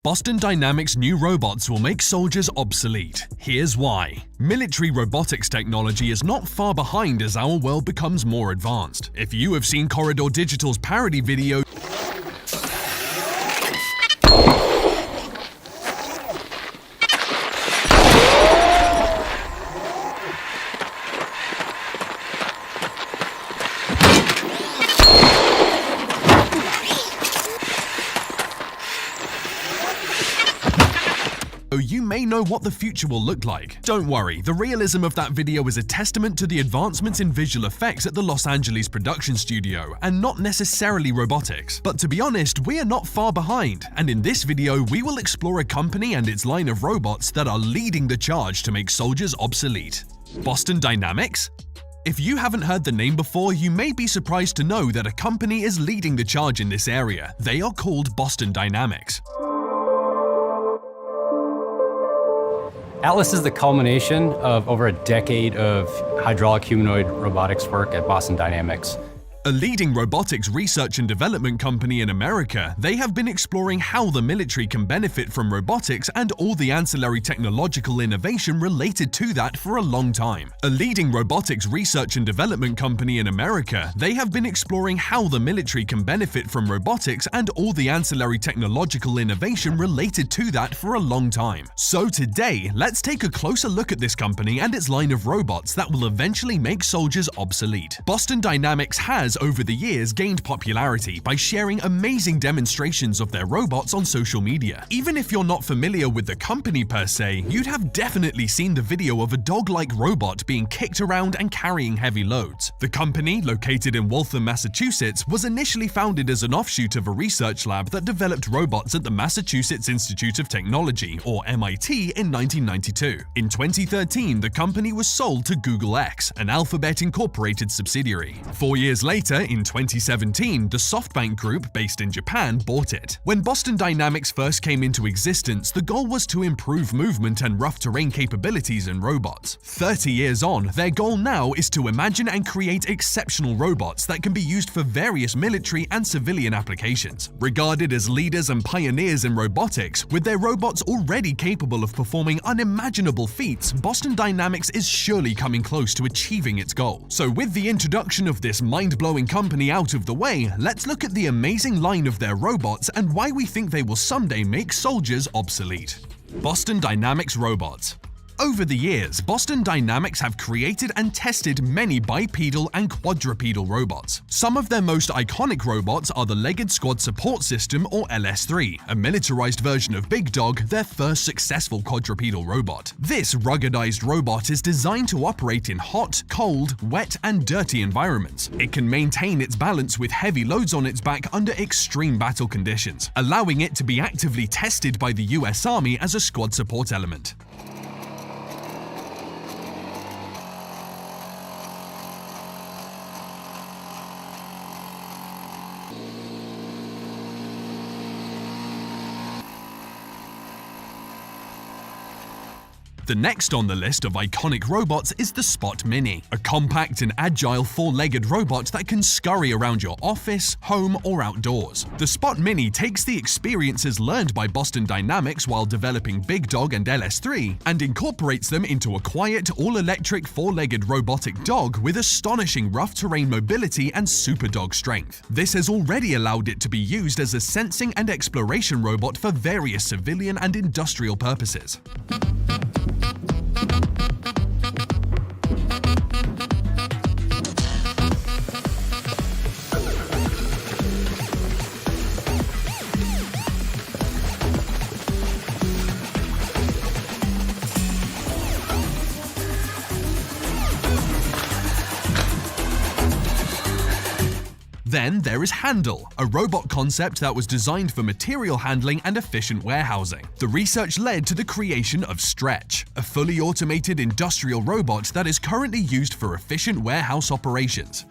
Boston Dynamics' new robots will make soldiers obsolete. Here's why. Military robotics technology is not far behind as our world becomes more advanced. If you have seen Corridor Digital's parody video, you may know what the future will look like. Don't worry, the realism of that video is a testament to the advancements in visual effects at the Los Angeles production studio, and not necessarily robotics. But to be honest, we are not far behind, and in this video we will explore a company and its line of robots that are leading the charge to make soldiers obsolete. Boston Dynamics? If you haven't heard the name before, you may be surprised to know that a company is leading the charge in this area. They are called Boston Dynamics. Atlas is the culmination of over a decade of hydraulic humanoid robotics work at Boston Dynamics. A leading robotics research and development company in America, they have been exploring how the military can benefit from robotics and all the ancillary technological innovation related to that for a long time. A leading robotics research and development company in America, they have been exploring how the military can benefit from robotics and all the ancillary technological innovation related to that for a long time. So today, let's take a closer look at this company and its line of robots that will eventually make soldiers obsolete. Boston Dynamics has over the years gained popularity by sharing amazing demonstrations of their robots on social media. Even if you're not familiar with the company per se, you'd have definitely seen the video of a dog-like robot being kicked around and carrying heavy loads. The company, located in Waltham, Massachusetts, was initially founded as an offshoot of a research lab that developed robots at the Massachusetts Institute of Technology, or MIT, in 1992. In 2013, the company was sold to Google X, an Alphabet Incorporated subsidiary. 4 years later, in 2017, the SoftBank Group, based in Japan, bought it. When Boston Dynamics first came into existence, the goal was to improve movement and rough terrain capabilities in robots. 30 years on, their goal now is to imagine and create exceptional robots that can be used for various military and civilian applications. Regarded as leaders and pioneers in robotics, with their robots already capable of performing unimaginable feats, Boston Dynamics is surely coming close to achieving its goal. So with the introduction of this mind-blowing company out of the way, let's look at the amazing line of their robots and why we think they will someday make soldiers obsolete. Boston Dynamics robots. Over the years, Boston Dynamics have created and tested many bipedal and quadrupedal robots. Some of their most iconic robots are the Legged Squad Support System, or LS3, a militarized version of Big Dog, their first successful quadrupedal robot. This ruggedized robot is designed to operate in hot, cold, wet, and dirty environments. It can maintain its balance with heavy loads on its back under extreme battle conditions, allowing it to be actively tested by the US Army as a squad support element. The next on the list of iconic robots is the Spot Mini, a compact and agile four-legged robot that can scurry around your office, home, or outdoors. The Spot Mini takes the experiences learned by Boston Dynamics while developing Big Dog and LS3 and incorporates them into a quiet, all-electric four-legged robotic dog with astonishing rough terrain mobility and super dog strength. This has already allowed it to be used as a sensing and exploration robot for various civilian and industrial purposes. Then there is Handle, a robot concept that was designed for material handling and efficient warehousing. The research led to the creation of Stretch, a fully automated industrial robot that is currently used for efficient warehouse operations.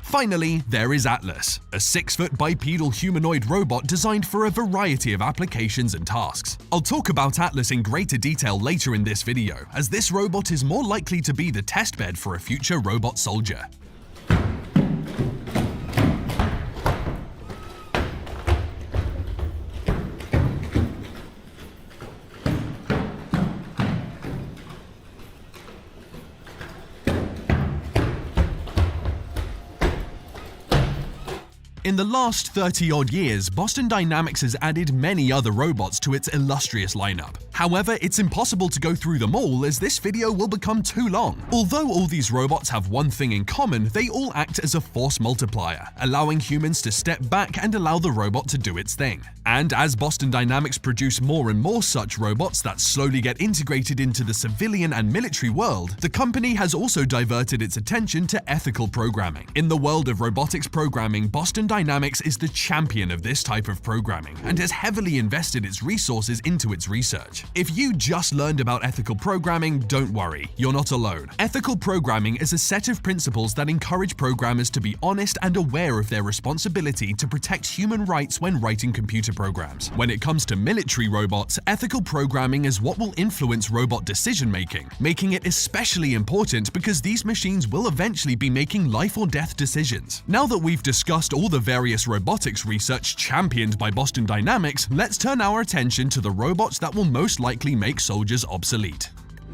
Finally, there is Atlas, a 6-foot bipedal humanoid robot designed for a variety of applications and tasks. I'll talk about Atlas in greater detail later in this video, as this robot is more likely to be the testbed for a future robot soldier. In the last 30-odd years, Boston Dynamics has added many other robots to its illustrious lineup. However, it's impossible to go through them all as this video will become too long. Although all these robots have one thing in common, they all act as a force multiplier, allowing humans to step back and allow the robot to do its thing. And as Boston Dynamics produce more and more such robots that slowly get integrated into the civilian and military world, the company has also diverted its attention to ethical programming. In the world of robotics programming, Boston Dynamics is the champion of this type of programming and has heavily invested its resources into its research. If you just learned about ethical programming, don't worry, you're not alone. Ethical programming is a set of principles that encourage programmers to be honest and aware of their responsibility to protect human rights when writing computer programs. When it comes to military robots, ethical programming is what will influence robot decision-making, making it especially important because these machines will eventually be making life or death decisions. Now that we've discussed all the various robotics research championed by Boston Dynamics, let's turn our attention to the robots that will most likely make soldiers obsolete.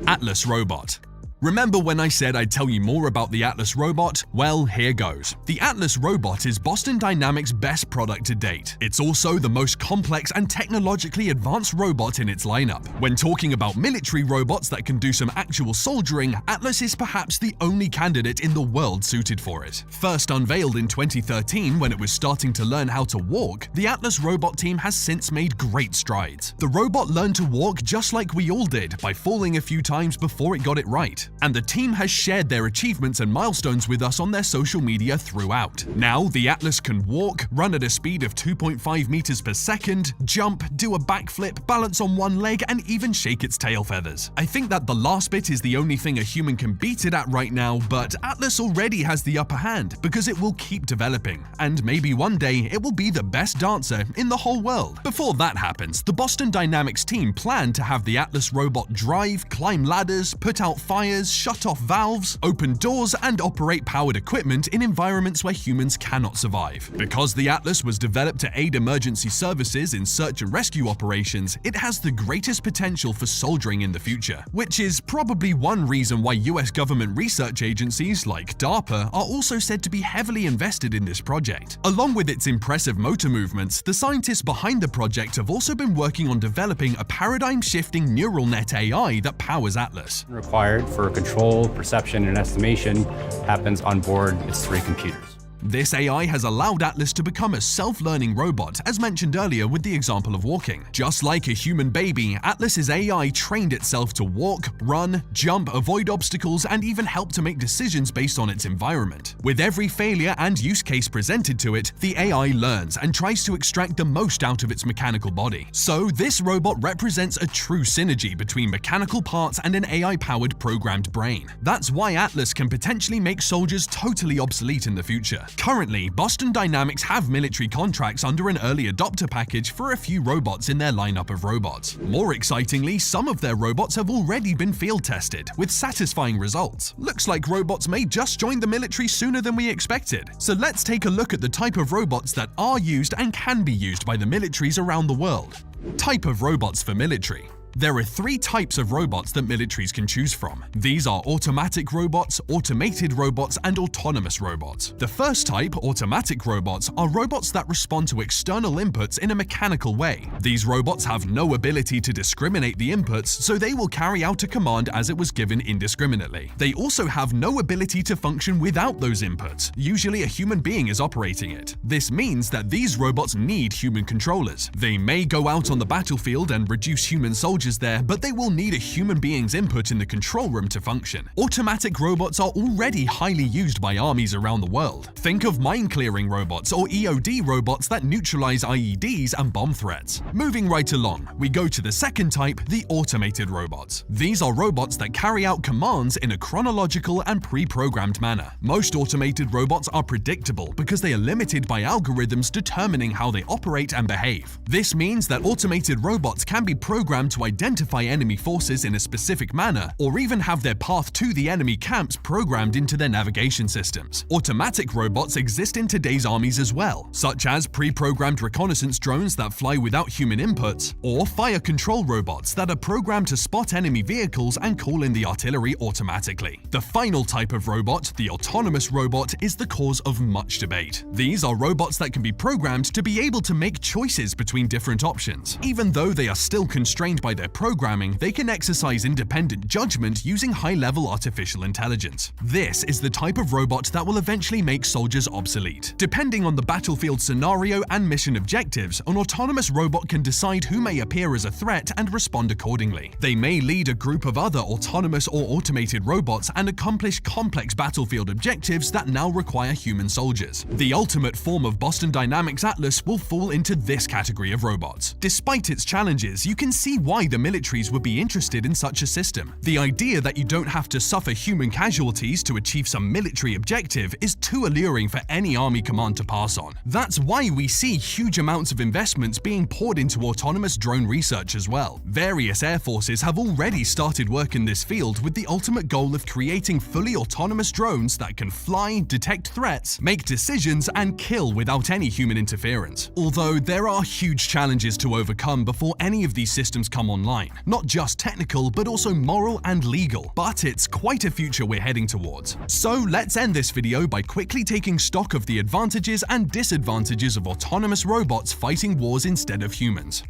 Atlas Robot. Remember when I said I'd tell you more about the Atlas robot? Well, here goes. The Atlas robot is Boston Dynamics' best product to date. It's also the most complex and technologically advanced robot in its lineup. When talking about military robots that can do some actual soldiering, Atlas is perhaps the only candidate in the world suited for it. First unveiled in 2013 when it was starting to learn how to walk, the Atlas robot team has since made great strides. The robot learned to walk just like we all did, by falling a few times before it got it right. And the team has shared their achievements and milestones with us on their social media throughout. Now, the Atlas can walk, run at a speed of 2.5 meters per second, jump, do a backflip, balance on one leg, and even shake its tail feathers. I think that the last bit is the only thing a human can beat it at right now, but Atlas already has the upper hand because it will keep developing, and maybe one day it will be the best dancer in the whole world. Before that happens, the Boston Dynamics team plan to have the Atlas robot drive, climb ladders, put out fires, shut off valves, open doors, and operate powered equipment in environments where humans cannot survive. Because the Atlas was developed to aid emergency services in search and rescue operations, it has the greatest potential for soldiering in the future, which is probably one reason why US government research agencies like DARPA are also said to be heavily invested in this project. Along with its impressive motor movements, the scientists behind the project have also been working on developing a paradigm-shifting neural net AI that powers Atlas. Required for control, perception, and estimation happens on board its 3 computers. This AI has allowed Atlas to become a self-learning robot, as mentioned earlier with the example of walking. Just like a human baby, Atlas's AI trained itself to walk, run, jump, avoid obstacles, and even help to make decisions based on its environment. With every failure and use case presented to it, the AI learns and tries to extract the most out of its mechanical body. So this robot represents a true synergy between mechanical parts and an AI-powered programmed brain. That's why Atlas can potentially make soldiers totally obsolete in the future. Currently, Boston Dynamics have military contracts under an early adopter package for a few robots in their lineup of robots. More excitingly, some of their robots have already been field tested, with satisfying results. Looks like robots may just join the military sooner than we expected. So let's take a look at the type of robots that are used and can be used by the militaries around the world. Type of robots for military. There are 3 types of robots that militaries can choose from. These are automatic robots, automated robots, and autonomous robots. The first type, automatic robots, are robots that respond to external inputs in a mechanical way. These robots have no ability to discriminate the inputs, so they will carry out a command as it was given indiscriminately. They also have no ability to function without those inputs. Usually a human being is operating it. This means that these robots need human controllers. They may go out on the battlefield and reduce human soldiers soldiers there, but they will need a human being's input in the control room to function. Automatic robots are already highly used by armies around the world. Think of mine-clearing robots or EOD robots that neutralize IEDs and bomb threats. Moving right along, we go to the second type, the automated robots. These are robots that carry out commands in a chronological and pre-programmed manner. Most automated robots are predictable because they are limited by algorithms determining how they operate and behave. This means that automated robots can be programmed to identify enemy forces in a specific manner, or even have their path to the enemy camps programmed into their navigation systems. Automatic robots exist in today's armies as well, such as pre-programmed reconnaissance drones that fly without human inputs, or fire control robots that are programmed to spot enemy vehicles and call in the artillery automatically. The final type of robot, the autonomous robot, is the cause of much debate. These are robots that can be programmed to be able to make choices between different options. Even though they are still constrained by their programming, they can exercise independent judgment using high-level artificial intelligence. This is the type of robot that will eventually make soldiers obsolete. Depending on the battlefield scenario and mission objectives, an autonomous robot can decide who may appear as a threat and respond accordingly. They may lead a group of other autonomous or automated robots and accomplish complex battlefield objectives that now require human soldiers. The ultimate form of Boston Dynamics Atlas will fall into this category of robots. Despite its challenges, you can see why the militaries would be interested in such a system. The idea that you don't have to suffer human casualties to achieve some military objective is too alluring for any army command to pass on. That's why we see huge amounts of investments being poured into autonomous drone research as well. Various air forces have already started work in this field with the ultimate goal of creating fully autonomous drones that can fly, detect threats, make decisions, and kill without any human interference. Although there are huge challenges to overcome before any of these systems come online. Not just technical, but also moral and legal. But it's quite a future we're heading towards. So let's end this video by quickly taking stock of the advantages and disadvantages of autonomous robots fighting wars instead of humans.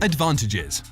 Advantages.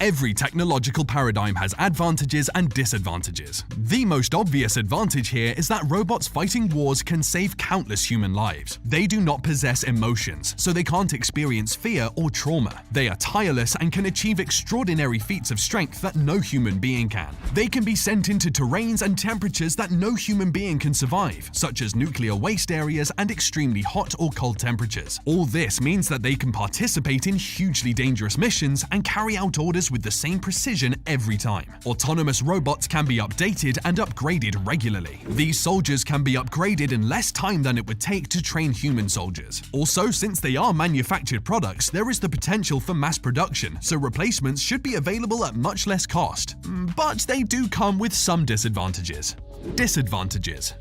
Every technological paradigm has advantages and disadvantages. The most obvious advantage here is that robots fighting wars can save countless human lives. They do not possess emotions, so they can't experience fear or trauma. They are tireless and can achieve extraordinary feats of strength that no human being can. They can be sent into terrains and temperatures that no human being can survive, such as nuclear waste areas and extremely hot or cold temperatures. All this means that they can participate in hugely dangerous missions and carry out orders with the same precision every time. Autonomous robots can be updated and upgraded regularly. These soldiers can be upgraded in less time than it would take to train human soldiers. Also, since they are manufactured products, there is the potential for mass production, so replacements should be available at much less cost. But they do come with some disadvantages. Disadvantages.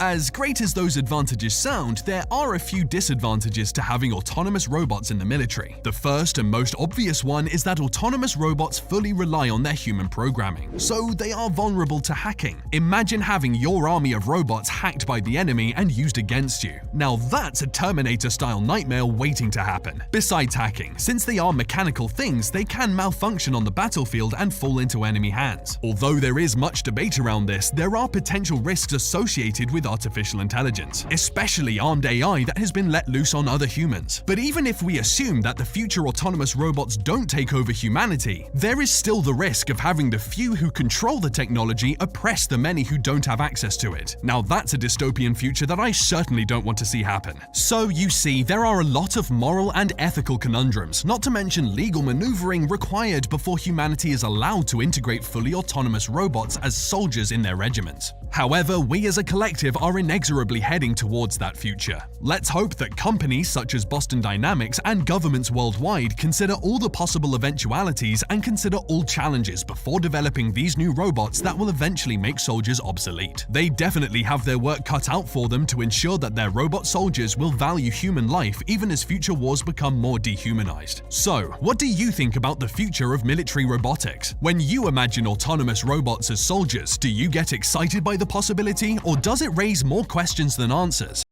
As great as those advantages sound, there are a few disadvantages to having autonomous robots in the military. The first and most obvious one is that autonomous robots fully rely on their human programming, so they are vulnerable to hacking. Imagine having your army of robots hacked by the enemy and used against you. Now that's a Terminator-style nightmare waiting to happen. Besides hacking, since they are mechanical things, they can malfunction on the battlefield and fall into enemy hands. Although there is much debate around this, there are potential risks associated with artificial intelligence, especially armed AI that has been let loose on other humans. But even if we assume that the future autonomous robots don't take over humanity, there is still the risk of having the few who control the technology oppress the many who don't have access to it. Now that's a dystopian future that I certainly don't want to see happen. So you see, there are a lot of moral and ethical conundrums, not to mention legal maneuvering required before humanity is allowed to integrate fully autonomous robots as soldiers in their regiments. However, we as a collective are inexorably heading towards that future. Let's hope that companies such as Boston Dynamics and governments worldwide consider all the possible eventualities and consider all challenges before developing these new robots that will eventually make soldiers obsolete. They definitely have their work cut out for them to ensure that their robot soldiers will value human life even as future wars become more dehumanized. So, what do you think about the future of military robotics? When you imagine autonomous robots as soldiers, do you get excited by the possibility, or does it raise more questions than answers?